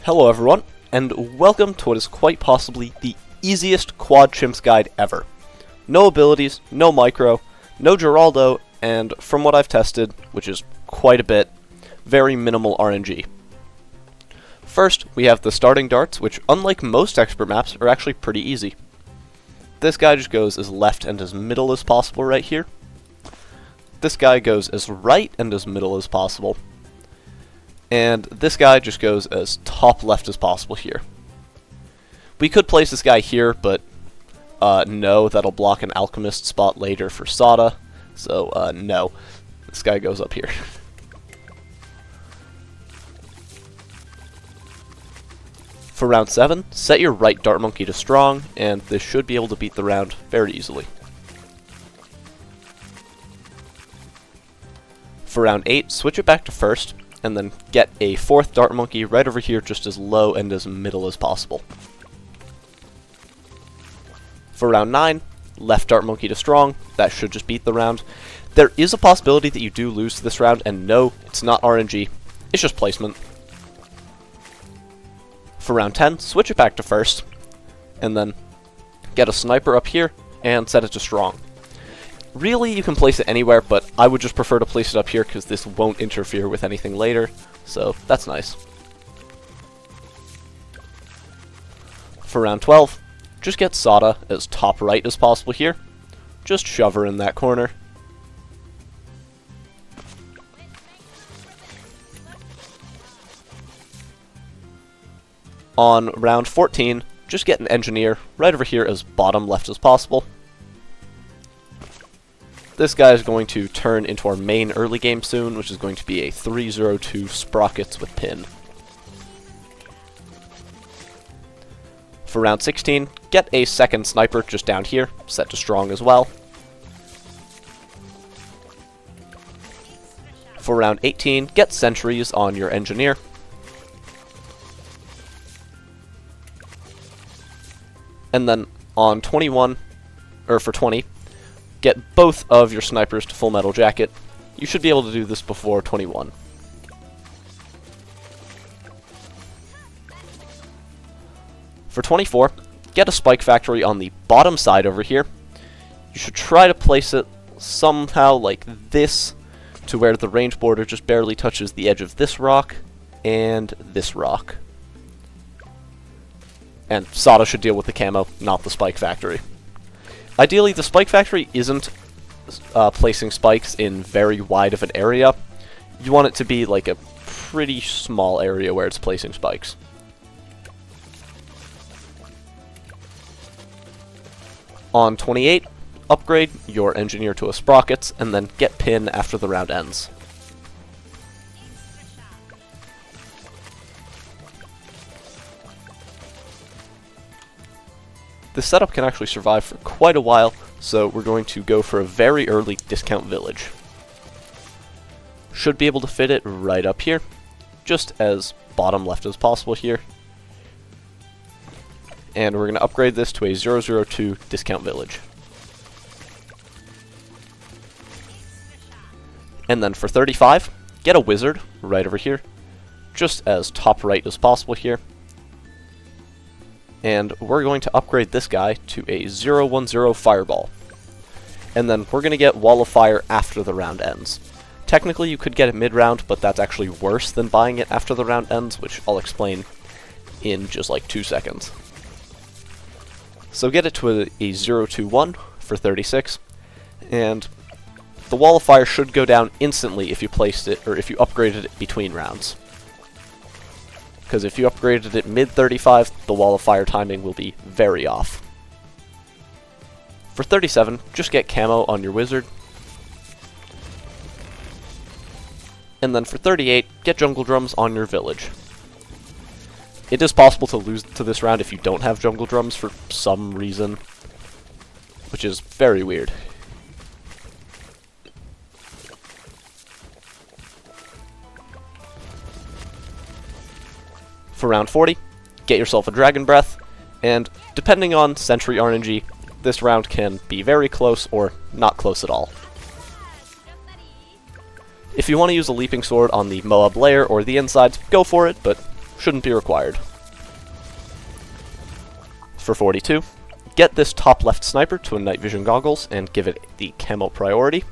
Hello everyone, and welcome to what is quite possibly the easiest quad chimps guide ever. No abilities, no micro, no Geraldo, and from what I've tested, which is quite a bit, very minimal RNG. First, we have the starting darts, which unlike most expert maps, are actually pretty easy. This guy just goes as left and as middle as possible right here. This guy goes as right and as middle as possible. And this guy just goes as top left as possible here. We could place this guy here, but no, that'll block an alchemist spot later for Sada. So no, this guy goes up here. For round 7, set your right dart monkey to strong, and this should be able to beat the round very easily. For round 8, switch it back to first, and then get a 4th dart monkey right over here just as low and as middle as possible. For round 9, left dart monkey to strong, that should just beat the round. There is a possibility that you do lose this round, and no, it's not RNG, it's just placement. For round 10, switch it back to first, and then get a sniper up here and set it to strong. Really, you can place it anywhere, but I would just prefer to place it up here because this won't interfere with anything later, so that's nice. For round 12, just get Sada as top right as possible here. Just shove her in that corner. On round 14, just get an engineer right over here as bottom left as possible. This guy is going to turn into our main early game soon, which is going to be a 302 sprockets with pin. For round 16, get a second sniper just down here, set to strong as well. For round 18, get sentries on your engineer. And then on 21, or for 20, get both of your snipers to full metal jacket. You should be able to do this before 21. For 24, get a spike factory on the bottom side over here. You should try to place it somehow like this, to where the range border just barely touches the edge of this rock and this rock. And Sada should deal with the camo, not the spike factory. Ideally, the spike factory isn't placing spikes in very wide of an area. You want it to be like a pretty small area where it's placing spikes. On 28, upgrade your engineer to a sprockets, and then get pin after the round ends. This setup can actually survive for quite a while, so we're going to go for a very early discount village. Should be able to fit it right up here, just as bottom left as possible here. And we're going to upgrade this to a 002 discount village. And then for 35, get a wizard right over here, just as top right as possible here. And we're going to upgrade this guy to a 010 fireball. And then we're going to get wall of fire after the round ends. Technically you could get it mid-round, but that's actually worse than buying it after the round ends, which I'll explain in just like 2 seconds. So get it to a 021 for 36, and the wall of fire should go down instantly if you placed it, or if you upgraded it between rounds. Because if you upgraded it mid-35, the wall of fire timing will be very off. For 37, just get camo on your wizard. And then for 38, get jungle drums on your village. It is possible to lose to this round if you don't have jungle drums for some reason, which is very weird. For round 40, get yourself a Dragon Breath, and depending on Sentry RNG, this round can be very close or not close at all. If you want to use a Leaping Sword on the Moab layer or the insides, go for it, but shouldn't be required. For 42, get this top left sniper to a night vision goggles and give it the camo priority.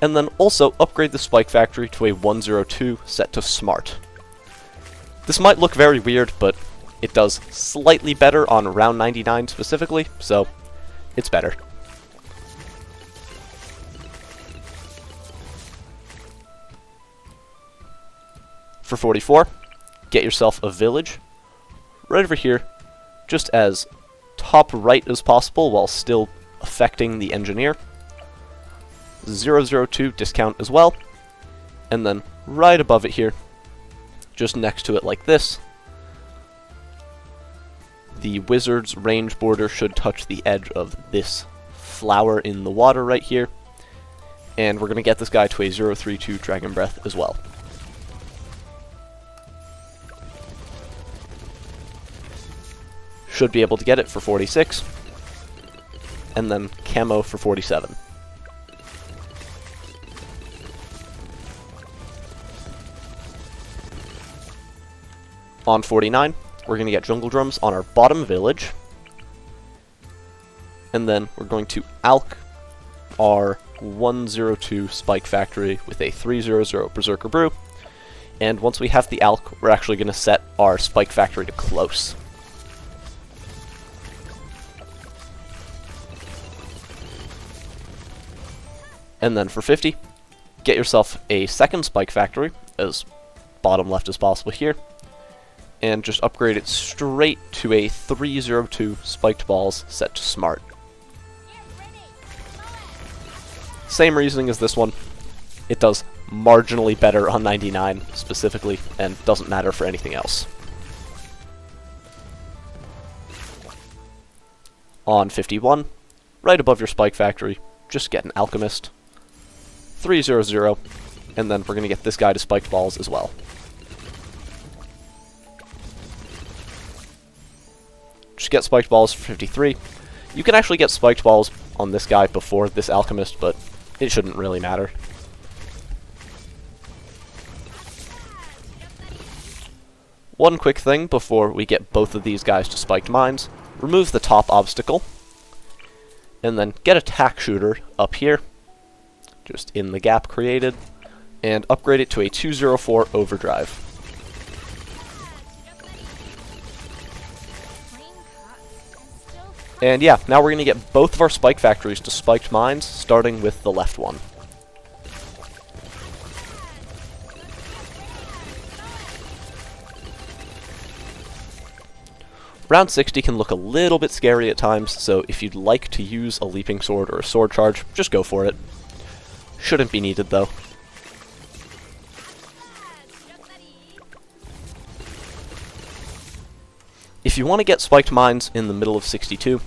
And then also upgrade the spike factory to a 102 set to smart. This might look very weird, but it does slightly better on round 99 specifically, so it's better. For 44, get yourself a village right over here, just as top right as possible while still affecting the engineer. 002 discount as well, and then right above it here, just next to it like this, the wizard's range border should touch the edge of this flower in the water right here, and we're going to get this guy to a 032 dragon breath as well. Should be able to get it for 46, and then camo for 47. On 49, we're going to get jungle drums on our bottom village, and then we're going to alch our 102 spike factory with a 300 berserker brew, and once we have the alch, we're actually going to set our spike factory to close. And then for 50, get yourself a second spike factory, as bottom left as possible here, and just upgrade it straight to a 302 spiked balls set to smart. Same reasoning as this one. It does marginally better on 99 specifically, and doesn't matter for anything else. On 51, right above your spike factory, just get an alchemist. 300, and then we're going to get this guy to spiked balls as well. Just get spiked balls for 53. You can actually get spiked balls on this guy before this alchemist, but it shouldn't really matter. One quick thing before we get both of these guys to spiked mines, remove the top obstacle, and then get a tack shooter up here, just in the gap created, and upgrade it to a 204 overdrive. And yeah, now we're going to get both of our spike factories to spiked mines, starting with the left one. Round 60 can look a little bit scary at times, so if you'd like to use a leaping sword or a sword charge, just go for it. Shouldn't be needed though. If you want to get spiked mines in the middle of 62,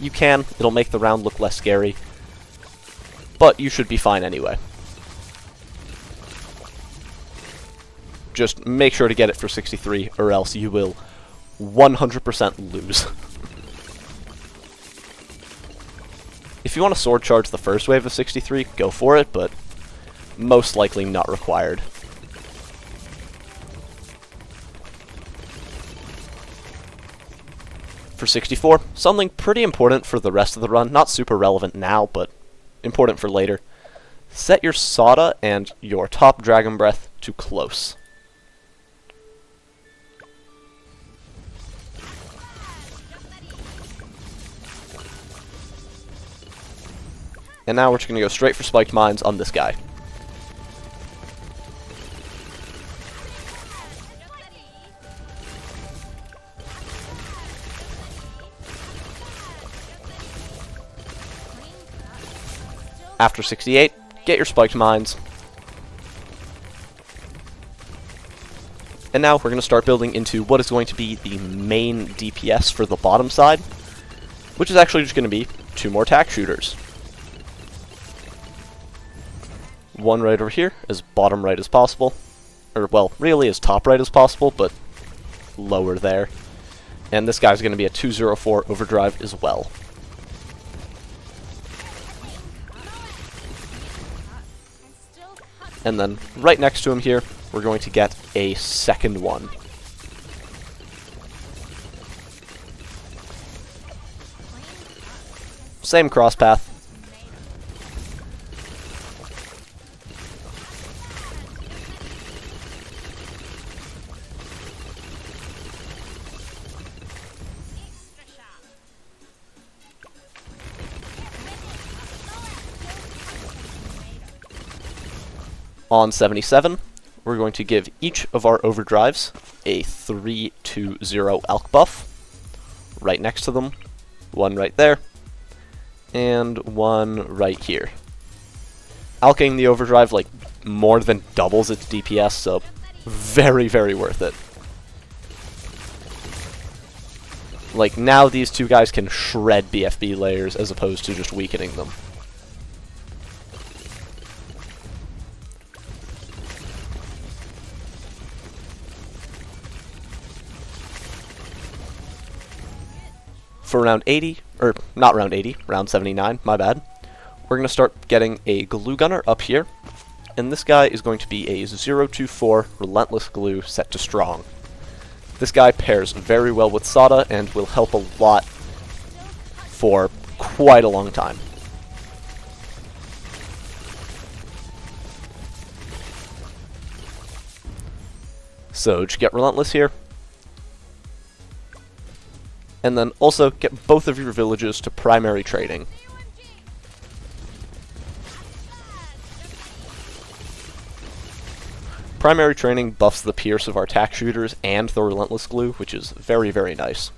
you can. It'll make the round look less scary, but you should be fine anyway. Just make sure to get it for 63, or else you will 100% lose. If you want to sword charge the first wave of 63, go for it, but most likely not required. For 64, something pretty important for the rest of the run, not super relevant now, but important for later. Set your Sada and your top Dragon Breath to close. And now we're just going to go straight for spiked mines on this guy. After 68, get your spiked mines. And now we're going to start building into what is going to be the main DPS for the bottom side, which is actually just going to be 2 more tack shooters. One right over here, as bottom right as possible. Or, well, really as top right as possible, but lower there. And this guy's going to be a 204 overdrive as well. And then, right next to him here, we're going to get a second one. Same cross path. On 77, we're going to give each of our overdrives a 3-2-0 alch buff. Right next to them, one right there, and one right here. Alching the overdrive like more than doubles its DPS, so very, very worth it. Like, now these two guys can shred BFB layers as opposed to just weakening them. For round 80, or not round 80, round 79, my bad, we're going to start getting a glue gunner up here, and this guy is going to be a 024 relentless glue set to strong. This guy pairs very well with Sada and will help a lot for quite a long time. So just get relentless here. And then also get both of your villages to primary trading. Primary training buffs the pierce of our tack shooters and the relentless glue, which is very, very nice.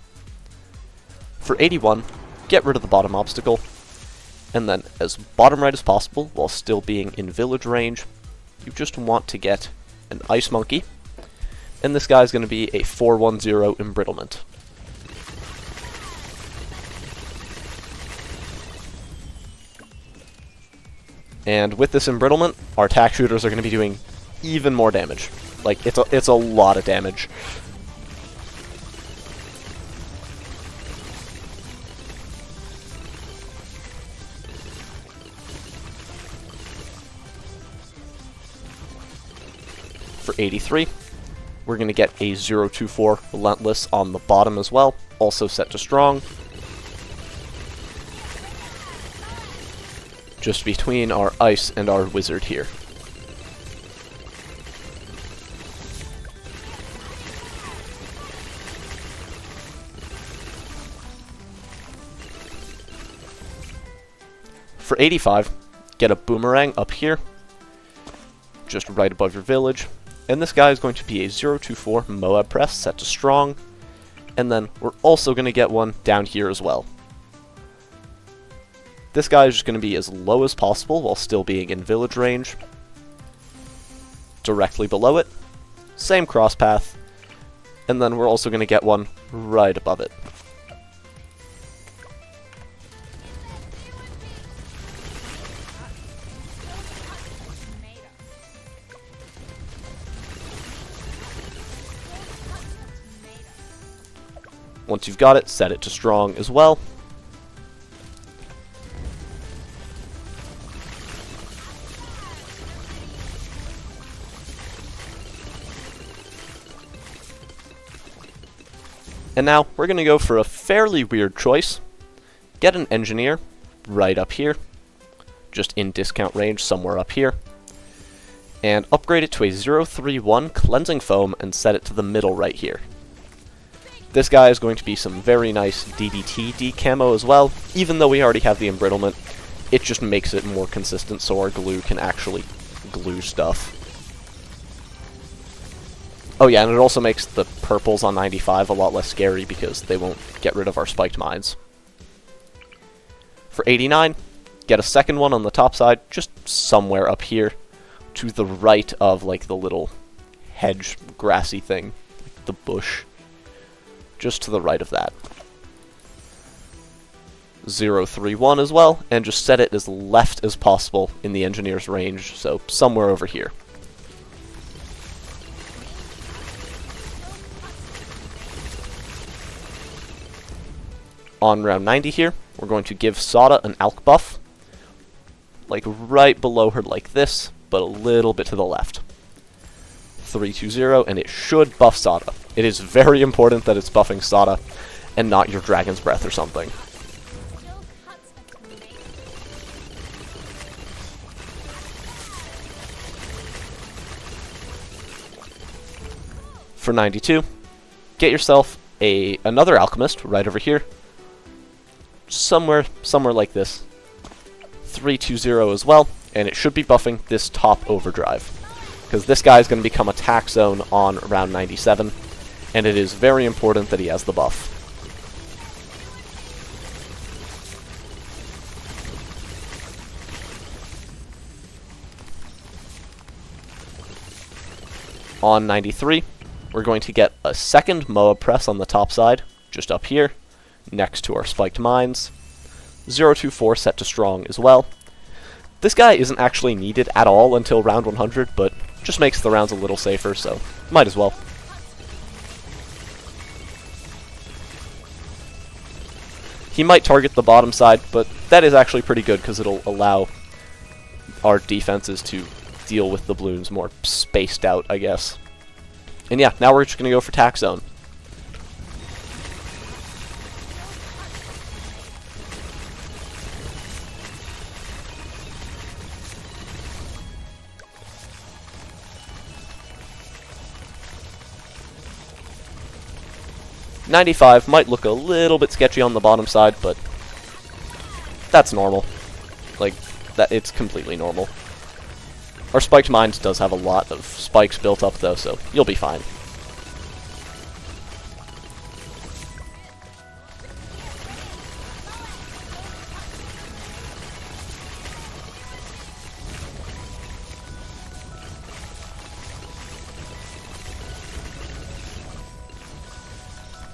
For 81, get rid of the bottom obstacle, and then as bottom right as possible, while still being in village range, you just want to get an ice monkey, and this guy is going to be a 410 embrittlement. And with this embrittlement, our tack shooters are going to be doing even more damage. Like, it's a lot of damage. For 83, we're going to get a 024 relentless on the bottom as well, also set to strong. Just between our ice and our wizard here. For 85, get a boomerang up here, just right above your village, and this guy is going to be a 024 Moab press set to strong, and then we're also going to get one down here as well. This guy is just going to be as low as possible while still being in village range. Directly below it, same cross path, and then we're also going to get one right above it. Once you've got it, set it to strong as well. And now, we're going to go for a fairly weird choice. Get an engineer right up here, just in discount range somewhere up here, and upgrade it to a 031 cleansing foam and set it to the middle right here. This guy is going to be some very nice DDT decamo as well. Even though we already have the embrittlement, it just makes it more consistent so our glue can actually glue stuff. Oh yeah, and it also makes the purples on 95 a lot less scary because they won't get rid of our spiked mines. For 89, get a second one on the top side, just somewhere up here, to the right of like the little hedge grassy thing, like the bush. Just to the right of that. 031 as well, and just set it as left as possible in the engineer's range, so somewhere over here. On round 90 here, we're going to give Sada an alch buff, like right below her like this, but a little bit to the left. 320, and it should buff Sada. It is very important that it's buffing Sada, and not your Dragon's Breath or something. For 92, get yourself another alchemist right over here. Somewhere like this. 320 as well, and it should be buffing this top overdrive. Because this guy is going to become a tack zone on round 97, and it is very important that he has the buff. On 93, we're going to get a second Moab press on the top side, just up here, next to our spiked mines. 024 set to strong as well. This guy isn't actually needed at all until round 100, but just makes the rounds a little safer, so might as well. He might target the bottom side, but that is actually pretty good because it'll allow our defenses to deal with the Bloons more spaced out, I guess. And yeah, now we're just going to go for tack zone. .95 might look a little bit sketchy on the bottom side, but that's normal. Like, it's completely normal. Our spiked mines does have a lot of spikes built up, though, so you'll be fine.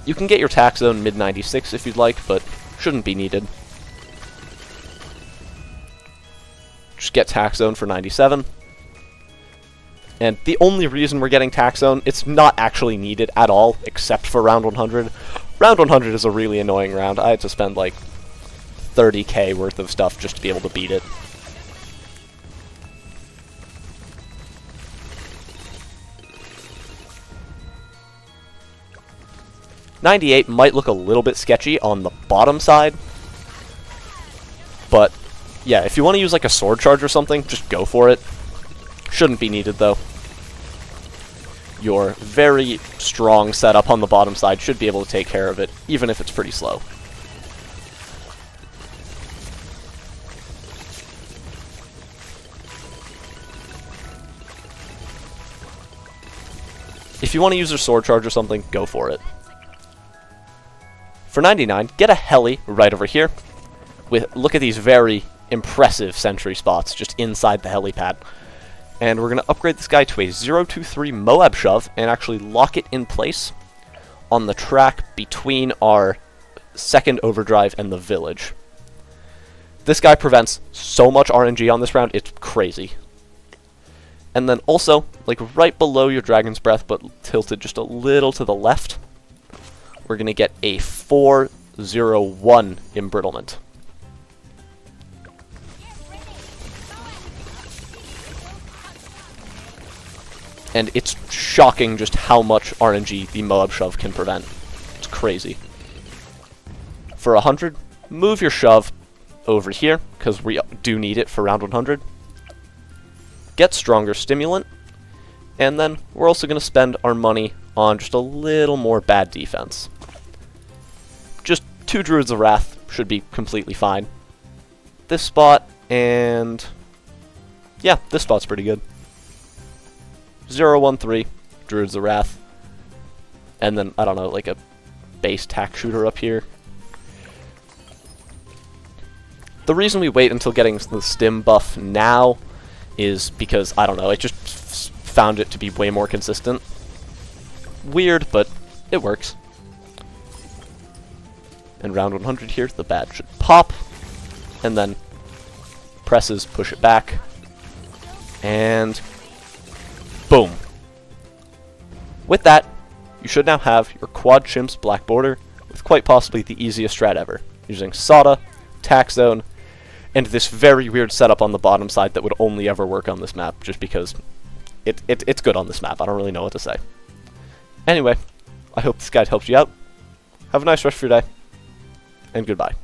You can get your tack zone mid-96 if you'd like, but shouldn't be needed. Just get tack zone for 97. And the only reason we're getting tack zone, it's not actually needed at all, except for round 100. Round 100 is a really annoying round. I had to spend like 30k worth of stuff just to be able to beat it. .98 might look a little bit sketchy on the bottom side, but yeah, if you want to use like a sword charge or something, just go for it. Shouldn't be needed though. Your very strong setup on the bottom side should be able to take care of it, even if it's pretty slow. If you want to use a sword charge or something, go for it. For 99, get a heli right over here. Look at these very impressive sentry spots just inside the helipad. And we're going to upgrade this guy to a 023 Moab shove and actually lock it in place on the track between our second overdrive and the village. This guy prevents so much RNG on this round, it's crazy. And then also, like right below your Dragon's Breath, but tilted just a little to the left, we're going to get a 401 embrittlement. And it's shocking just how much RNG the Moab shove can prevent. It's crazy. For 100, move your shove over here, because we do need it for round 100. Get stronger stimulant, and then we're also going to spend our money on just a little more bad defense. Just 2 Druids of Wrath should be completely fine. This spot, and yeah, this spot's pretty good. 013, Druids of Wrath, and then, I don't know, like a base tack shooter up here. The reason we wait until getting the stim buff now is because, I don't know, it just found it to be way more consistent. Weird, but it works. And round 100 here, the bad should pop, and then presses push it back, and boom. With that, you should now have your quad chimps black border with quite possibly the easiest strat ever, using Sada, tack zone, and this very weird setup on the bottom side that would only ever work on this map, just because it's good on this map. I don't really know what to say. Anyway, I hope this guide helps you out. Have a nice rest of your day, and goodbye.